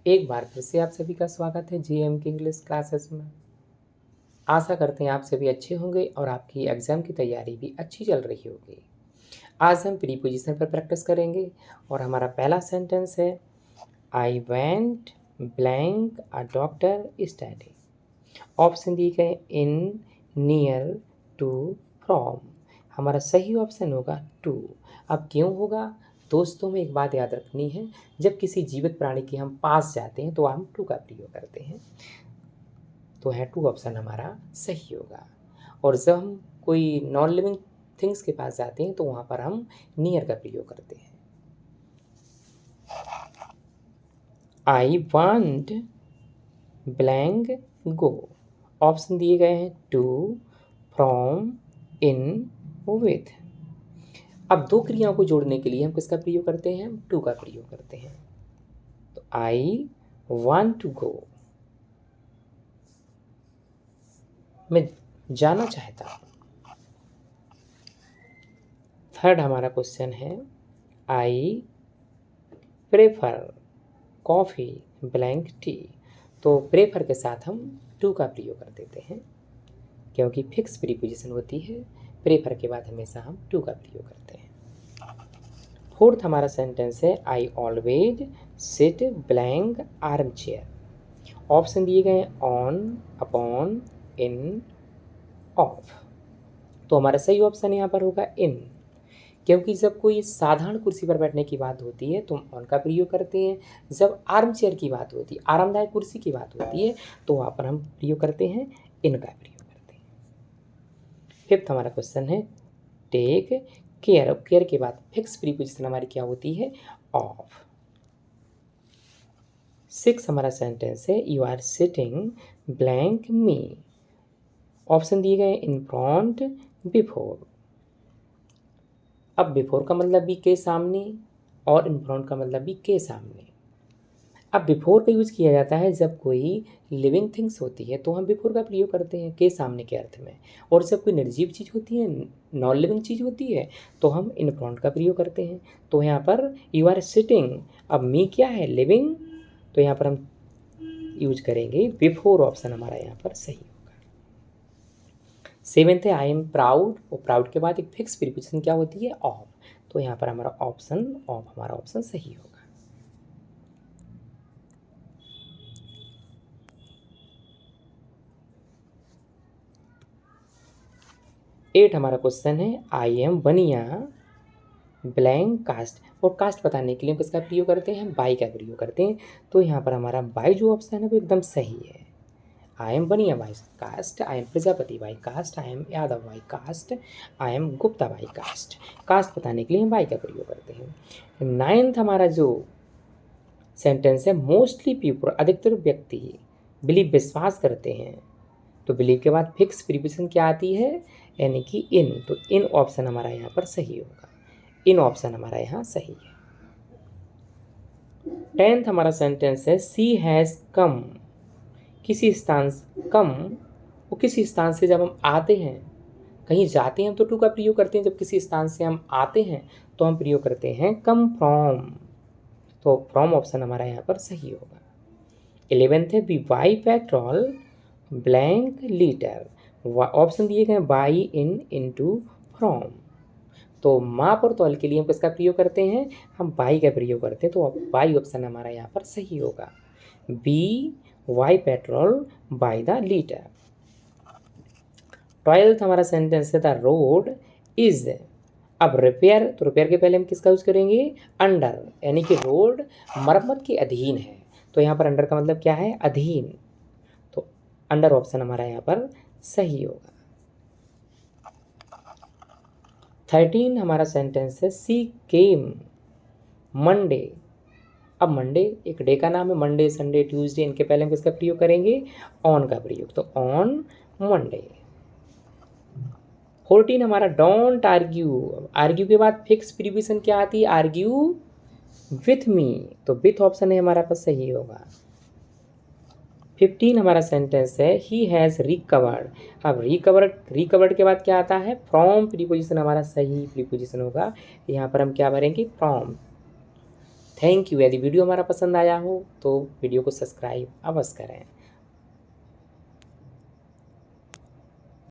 एक बार फिर से आप सभी का स्वागत है जीएम की इंग्लिश क्लासेस में। आशा करते हैं आप सभी अच्छे होंगे और आपकी एग्ज़ाम की तैयारी भी अच्छी चल रही होगी। आज हम प्रीपोजिशन पर प्रैक्टिस करेंगे और हमारा पहला सेंटेंस है I went blank a doctor study. Option दिए गए इन, नियर, टू, फ्रॉम। हमारा सही ऑप्शन होगा टू। अब क्यों होगा? दोस्तों में एक बात याद रखनी है, जब किसी जीवित प्राणी के हम पास जाते हैं तो हम टू का प्रयोग करते हैं, तो है टू ऑप्शन हमारा सही होगा। और जब हम कोई नॉन लिविंग थिंग्स के पास जाते हैं तो वहाँ पर हम नियर का प्रयोग करते हैं। I want blank go. Option दिए गए हैं टू, फ्रॉम, इन, विथ। अब दो क्रियाओं को जोड़ने के लिए हम किसका प्रयोग करते हैं? हम टू का प्रयोग करते हैं। तो आई वांट टू गो, मैं जाना चाहता हूँ। थर्ड हमारा क्वेश्चन है I prefer coffee blank T. तो प्रेफर के साथ हम टू का प्रयोग कर देते हैं, क्योंकि फिक्स प्रीपोजिशन होती है। प्रेफर के बाद हमेशा हम टू का प्रयोग करते हैं। फोर्थ हमारा सेंटेंस है I always sit blank arm chair. Option दिए गए ऑन, अपॉन, इन, ऑफ। तो हमारा सही ऑप्शन यहाँ पर होगा इन, क्योंकि जब कोई साधारण कुर्सी पर बैठने की बात होती है तो हम ऑन का प्रयोग करते हैं। जब आर्म चेयर की बात होती है, आरामदायक कुर्सी की बात होती है, तो वहाँ पर हम प्रयोग करते हैं इन का प्रयोग करते हैं। फिफ्थ हमारा क्वेश्चन है टेक केयर। अब केयर के बाद फिक्स प्रीपोजिशन हमारी क्या होती है? ऑफ। सिक्स हमारा सेंटेंस है you are sitting blank me. Option दिए गए इन फ्रंट, बिफोर। अब बिफोर का मतलब भी के सामने और इन फ्रंट का मतलब भी के सामने। अब बिफोर का यूज किया जाता है जब कोई लिविंग थिंग्स होती है तो हम बिफोर का प्रयोग करते हैं के सामने के अर्थ में, और जब कोई निर्जीव चीज़ होती है, नॉन लिविंग चीज़ होती है, तो हम इन फ्रंट का प्रयोग करते हैं। तो यहाँ पर यू आर सिटिंग, अब मी क्या है? लिविंग, तो यहाँ पर हम यूज करेंगे बिफोर। ऑप्शन हमारा यहाँ पर सही होगा। सेवेंथ है आई एम प्राउड। और प्राउड के बाद एक फिक्स प्रीपोजिशन क्या होती है? ऑफ। तो यहाँ पर हमारा ऑप्शन ऑफ हमारा ऑप्शन सही होगा। एट हमारा क्वेश्चन है आई एम बनिया ब्लैंक कास्ट। और कास्ट बताने के लिए हम किसका प्रयोग करते हैं? हम बाई का प्रयोग करते हैं। तो यहाँ पर हमारा बाई जो ऑप्शन है वो एकदम सही है। I am Bania by caste, I am Prajapati by caste, I am Yadav by caste, I am Gupta by caste. Caste बताने के लिए हम बाई का प्रयोग करते हैं। नाइन्थ हमारा जो सेंटेंस है मोस्टली पीपल, अधिकतर व्यक्ति बिलीव विश्वास करते हैं। तो बिलीव के बाद फिक्स प्रीपोजिशन क्या आती है? यानी कि इन। तो इन ऑप्शन हमारा यहाँ पर सही होगा। इन ऑप्शन हमारा यहाँ सही है। टेंथ हमारा सेंटेंस है सी हैज़ कम। किसी स्थान कम, वो किसी स्थान से जब हम आते हैं, कहीं जाते हैं तो टू का प्रयोग करते हैं। जब किसी स्थान से हम आते हैं तो हम प्रयोग करते हैं कम फ्रॉम। तो फ्रॉम ऑप्शन हमारा यहाँ पर सही होगा। 11th है we buy petrol blank litre. Option दिए गए बाई इन, इनटू, फ्रॉम। तो माप और तौल के लिए हम किसका प्रयोग करते हैं? हम बाई का प्रयोग करते हैं। तो बाई ऑप्शन हमारा यहाँ पर सही होगा। B Y petrol by the litre. 12th हमारा सेंटेंस है द रोड इज। अब रिपेयर, तो रिपेयर के पहले हम किसका यूज करेंगे? अंडर, यानी कि रोड मरम्मत के अधीन है। तो यहाँ पर अंडर का मतलब क्या है? अधीन। तो अंडर ऑप्शन हमारा यहाँ पर सही होगा। 13 हमारा सेंटेंस है सी केम मंडे। अब मंडे एक डे का नाम है। मंडे, संडे, ट्यूसडे, इनके पहले हम किसका प्रयोग करेंगे? ऑन का प्रयोग। तो ऑन मंडे। 14 हमारा डोंट आर्ग्यू। आर्ग्यू के बाद फिक्स प्रीपोजिशन क्या आती है? Argue with me. तो विथ ऑप्शन है हमारा पास सही होगा। 15 हमारा सेंटेंस है ही हैज़ रिकवर्ड। अब रिकवर्ड के बाद क्या आता है? फ्रॉम प्रीपोजिशन हमारा सही प्रीपोजिशन होगा। यहाँ पर हम क्या भरेंगे? फ्रॉम। Thank you. यदि वीडियो हमारा पसंद आया हो तो वीडियो को सब्सक्राइब अवश्य करें।